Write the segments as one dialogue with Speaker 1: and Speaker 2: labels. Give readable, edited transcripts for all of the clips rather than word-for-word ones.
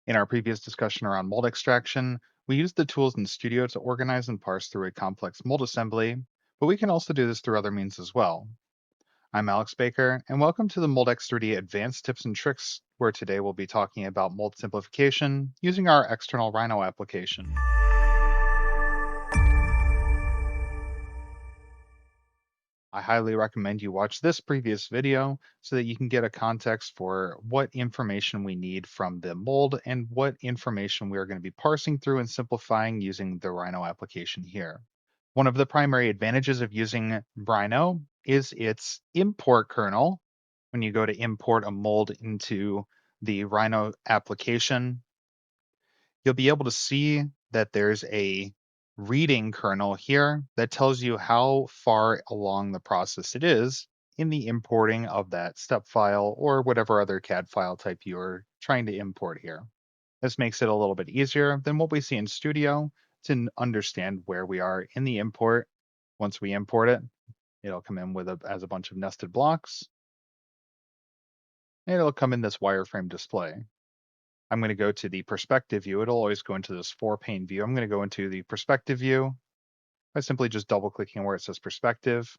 Speaker 1: In our previous discussion around mold extraction, we used the tools in Studio to organize and parse through a complex mold assembly, but we can also do this through other means as well. I'm Alex Baker, and welcome to the Moldex3D Advanced Tips and Tricks, where today we'll be talking about mold simplification using our external Rhino application. I highly recommend you watch this previous video so that you can get a context for what information we need from the mold and what information we are going to be parsing through and simplifying using the Rhino application here. One of the primary advantages of using Rhino is its import kernel. When you go to import a mold into the Rhino application, you'll be able to see that there's a reading kernel here that tells you how far along the process it is in the importing of that step file or whatever other CAD file type you're trying to import here. This makes it a little bit easier than what we see in Studio to understand where we are in the import. Once we import it, it'll come in with as a bunch of nested blocks, and it'll come in this wireframe display. I'm going to go to the perspective view. It'll always go into this 4-pane view. I'm going to go into the perspective view by simply just double clicking where it says perspective.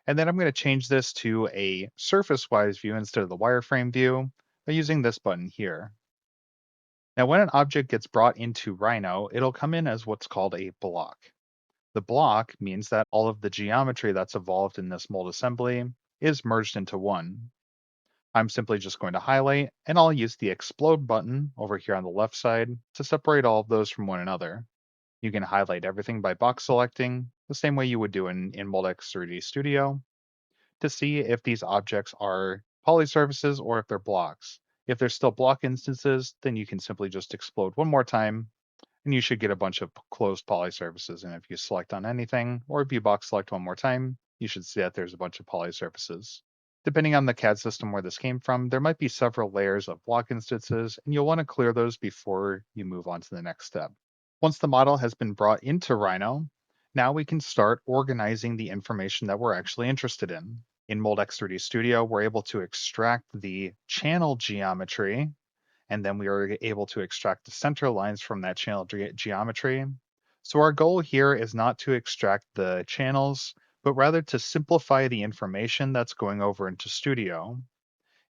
Speaker 1: And then I'm going to change this to a surface-wise view instead of the wireframe view by using this button here. Now, when an object gets brought into Rhino, it'll come in as what's called a block. The block means that all of the geometry that's evolved in this mold assembly is merged into one. I'm simply just going to highlight, and I'll use the explode button over here on the left side to separate all of those from one another. You can highlight everything by box selecting, the same way you would do in Moldex3D Studio, to see if these objects are polysurfaces or if they're blocks. If they're still block instances, then you can simply just explode one more time, and you should get a bunch of closed polysurfaces. And if you select on anything, or if you box select one more time, you should see that there's a bunch of polysurfaces. Depending on the CAD system where this came from, there might be several layers of block instances, and you'll want to clear those before you move on to the next step. Once the model has been brought into Rhino, now we can start organizing the information that we're actually interested in. In Moldex3D Studio, we're able to extract the channel geometry, and then we are able to extract the center lines from that channel geometry. So our goal here is not to extract the channels, but rather to simplify the information that's going over into Studio.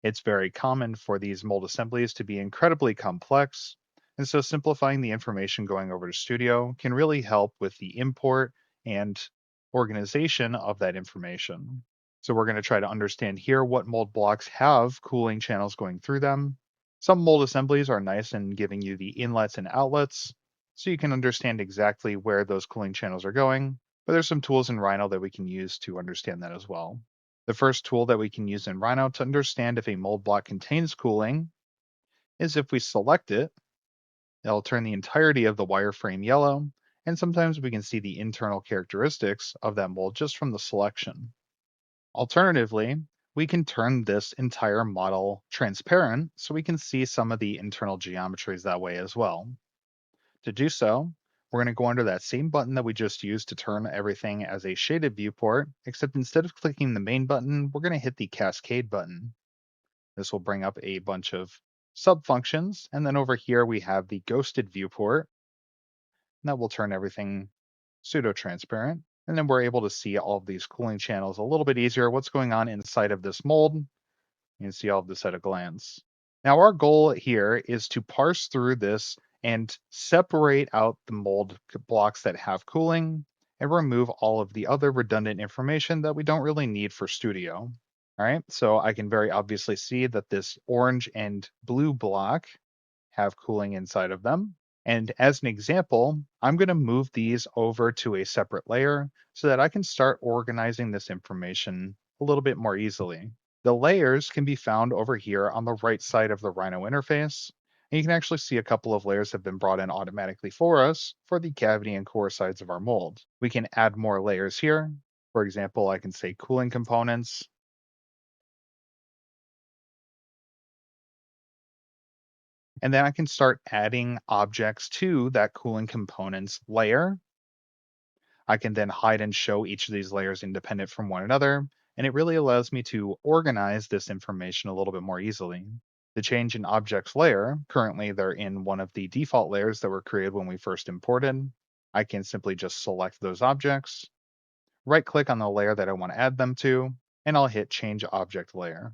Speaker 1: It's very common for these mold assemblies to be incredibly complex, and so simplifying the information going over to Studio can really help with the import and organization of that information. So we're going to try to understand here what mold blocks have cooling channels going through them. Some mold assemblies are nice in giving you the inlets and outlets, so you can understand exactly where those cooling channels are going, but there's some tools in Rhino that we can use to understand that as well. The first tool that we can use in Rhino to understand if a mold block contains cooling is if we select it, it'll turn the entirety of the wireframe yellow, and sometimes we can see the internal characteristics of that mold just from the selection. Alternatively, we can turn this entire model transparent so we can see some of the internal geometries that way as well. To do so, we're going to go under that same button that we just used to turn everything as a shaded viewport, except instead of clicking the main button, we're going to hit the cascade button. This will bring up a bunch of sub-functions, and then over here we have the ghosted viewport, and that will turn everything pseudo-transparent. And then we're able to see all of these cooling channels a little bit easier, what's going on inside of this mold. You can see all of this at a glance. Now our goal here is to parse through this and separate out the mold blocks that have cooling and remove all of the other redundant information that we don't really need for Studio. All right, so I can very obviously see that this orange and blue block have cooling inside of them. And as an example, I'm going to move these over to a separate layer so that I can start organizing this information a little bit more easily. The layers can be found over here on the right side of the Rhino interface. And you can actually see a couple of layers have been brought in automatically for us for the cavity and core sides of our mold. We can add more layers here. For example, I can say cooling components. And then I can start adding objects to that cooling components layer. I can then hide and show each of these layers independent from one another, and it really allows me to organize this information a little bit more easily. The change in objects layer, currently they're in one of the default layers that were created when we first imported. I can simply just select those objects, right click on the layer that I want to add them to, and I'll hit change object layer.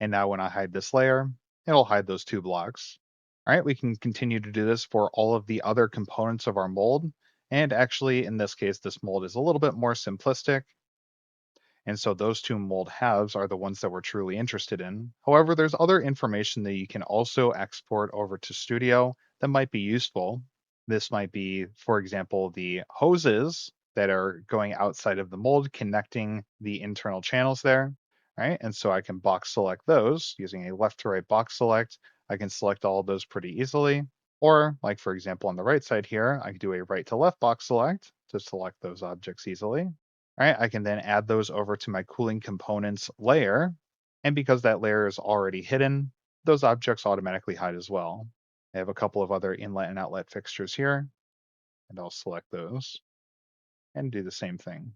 Speaker 1: And now when I hide this layer, it'll hide those two blocks. All right, we can continue to do this for all of the other components of our mold. And actually, in this case, this mold is a little bit more simplistic. And so those two mold halves are the ones that we're truly interested in. However, there's other information that you can also export over to Studio that might be useful. This might be, for example, the hoses that are going outside of the mold, connecting the internal channels there, right? And so I can box select those using a left to right box select. I can select all of those pretty easily. Or like, for example, on the right side here, I can do a right to left box select to select those objects easily. All right, I can then add those over to my cooling components layer. And because that layer is already hidden, those objects automatically hide as well. I have a couple of other inlet and outlet fixtures here, and I'll select those and do the same thing.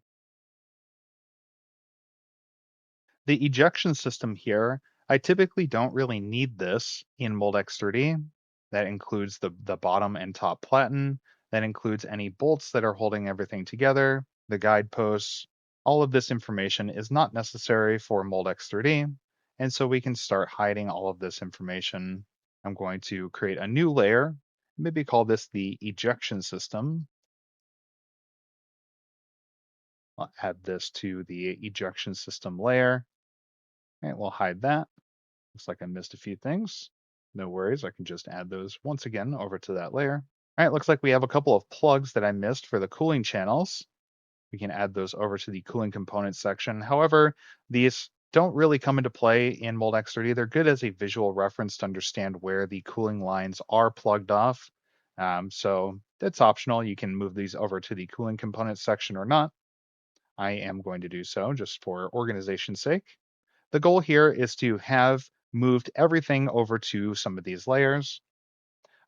Speaker 1: The ejection system here, I typically don't really need this in Moldex3D. That includes the bottom and top platen. That includes any bolts that are holding everything together, the guideposts. All of this information is not necessary for Moldex3D. And so we can start hiding all of this information. I'm going to create a new layer, maybe call this the ejection system. I'll add this to the ejection system layer, and we'll hide that. Looks like I missed a few things. No worries, I can just add those once again over to that layer. All right, looks like we have a couple of plugs that I missed for the cooling channels. We can add those over to the cooling components section. However, these don't really come into play in Moldex3D. They're good as a visual reference to understand where the cooling lines are plugged off. So that's optional. You can move these over to the cooling components section or not. I am going to do so just for organization's sake. The goal here is to have moved everything over to some of these layers.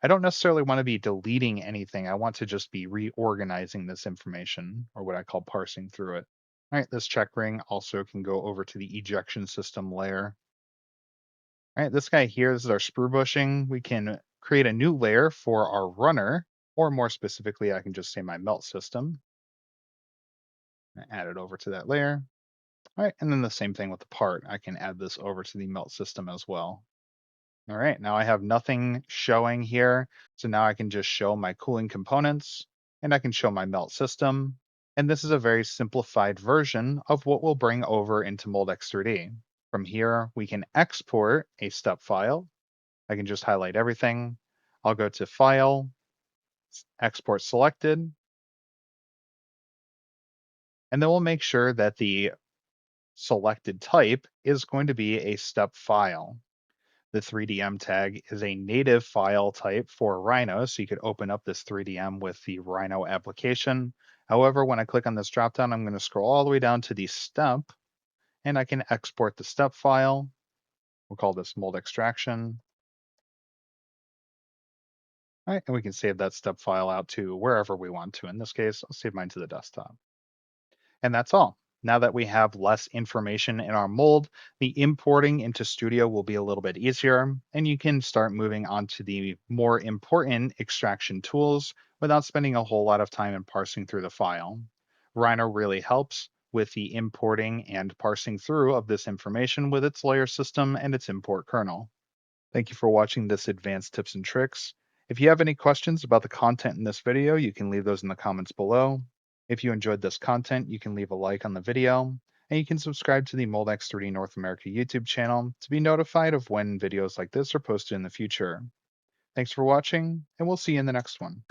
Speaker 1: I don't necessarily want to be deleting anything. I want to just be reorganizing this information, or what I call parsing through it. All right, this check ring also can go over to the ejection system layer. All right, this guy here, this is our sprue bushing. We can create a new layer for our runner, or more specifically, I can just say my melt system. Add it over to that layer. All right, and then the same thing with the part. I can add this over to the melt system as well. All right, now I have nothing showing here. So now I can just show my cooling components and I can show my melt system. And this is a very simplified version of what we'll bring over into Moldex3D. From here, we can export a step file. I can just highlight everything. I'll go to File, Export Selected, and then we'll make sure that the selected type is going to be a step file. The 3DM tag is a native file type for Rhino, so you could open up this 3DM with the Rhino application. However, when I click on this dropdown, I'm going to scroll all the way down to the step, and I can export the step file. We'll call this mold extraction. All right, and we can save that step file out to wherever we want to. In this case, I'll save mine to the desktop. And that's all. Now that we have less information in our mold, the importing into Studio will be a little bit easier, and you can start moving on to the more important extraction tools without spending a whole lot of time in parsing through the file. Rhino really helps with the importing and parsing through of this information with its layer system and its import kernel. Thank you for watching this advanced tips and tricks. If you have any questions about the content in this video, you can leave those in the comments below. If you enjoyed this content, you can leave a like on the video, and you can subscribe to the Moldex3D North America YouTube channel to be notified of when videos like this are posted in the future. Thanks for watching, and we'll see you in the next one.